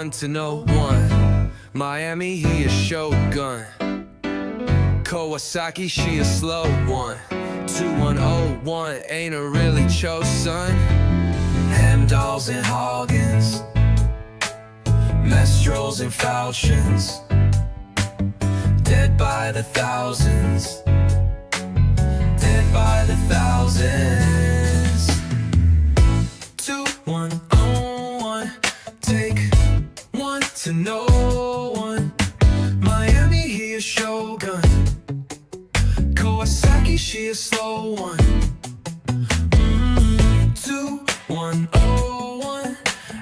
1 to no 1. Miami, he a shogun. Kawasaki, she a slow one. 2101, ain't a really chose son. Hemdals and halgins, mestrals and falchions, dead by the thousands, dead by the thousands. 2101, take 1 to no 1. Miami, he a shogun. Kawasaki, she a slow one. 2101,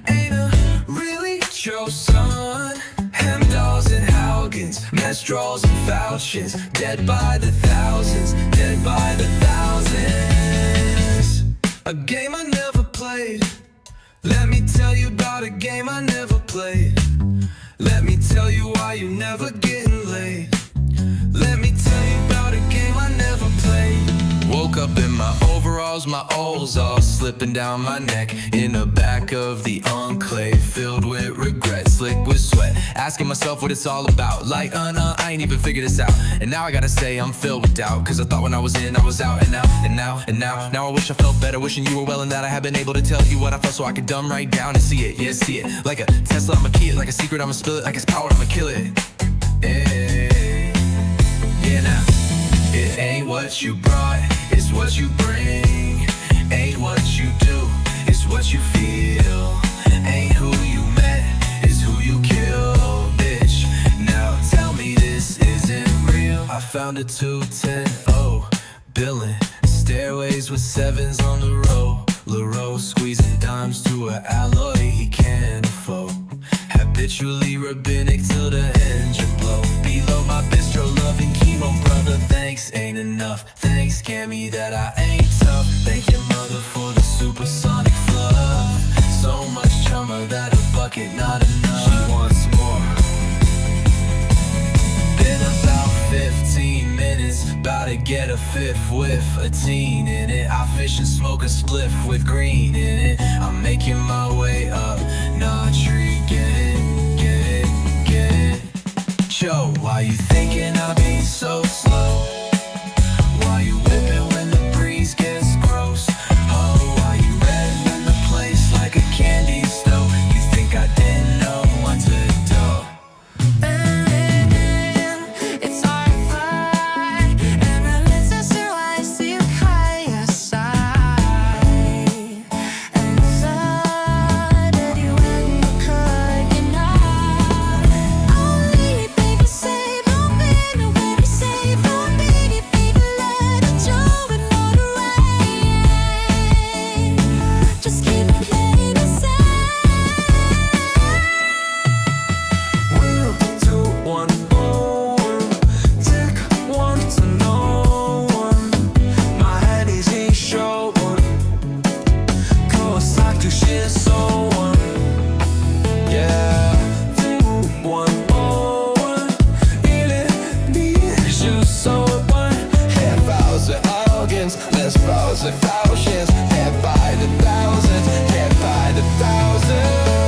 ain't a really chose son. Hemdals and halgins, mestrals and falchions, dead by the thousands, dead by the thousands. A game I never played. Let me tell you about a game I never played. Let me tell you why you never getting laid. Let me tell you about a game I never played. Woke up in my overalls, my olls all slipping down my neck, in the back of the enclave, filled with regret, slick with sweat, asking myself what it's all about. Like, I ain't even figured this out. And now I gotta say I'm filled with doubt, cause I thought when I was in, I was out. And now I wish I felt better, wishing you were well, and that I had been able to tell you what I felt, so I could dumb right down and see it. Yeah, see it. Like a Tesla, I'ma key it. Like a secret, I'ma spill it. Like it's power, I'ma kill it. Yeah, now it ain't what you brought, it's what you bring. Ain't what you do, it's what you feel. Ain't who you met, it's who you kill, bitch. Now tell me this isn't real. I found a 210 billing, stairways with 7s on the row. LaRoe squeezing dimes to an alloy he can't afford. Habitually rabbinic till the engine blow. Below my bistro loving chemo, brother, thanks ain't enough. Thanks Cammy that I ain't tough. Thank your mother for the supersonic fluff. So much chummer that a bucket not enough. She wants more. Been about 15 minutes, about to get a fifth whiff, a teen in it. I fish and smoke a spliff with green in it. I'm making my way up, nah tree, get it. Joe, why you thinking I be so slow? Why you whipping when the breeze gets gross? Oh, why you red in the place like a candy stove? You think I didn't know what to do? It's our fight, and I listen to I see you kawasaki. And suddenly when you could, you know, only baby save no baby, baby save no baby, baby let it show and all the rain. Just keep it baby safe. 2101, take 1 to no 1. My head is a shogun. Kawasaki, she is so one. Yeah, 2101, just so one. Hemdals and halgins, mestrals and falchions, dead by the thousands, dead by the thousands.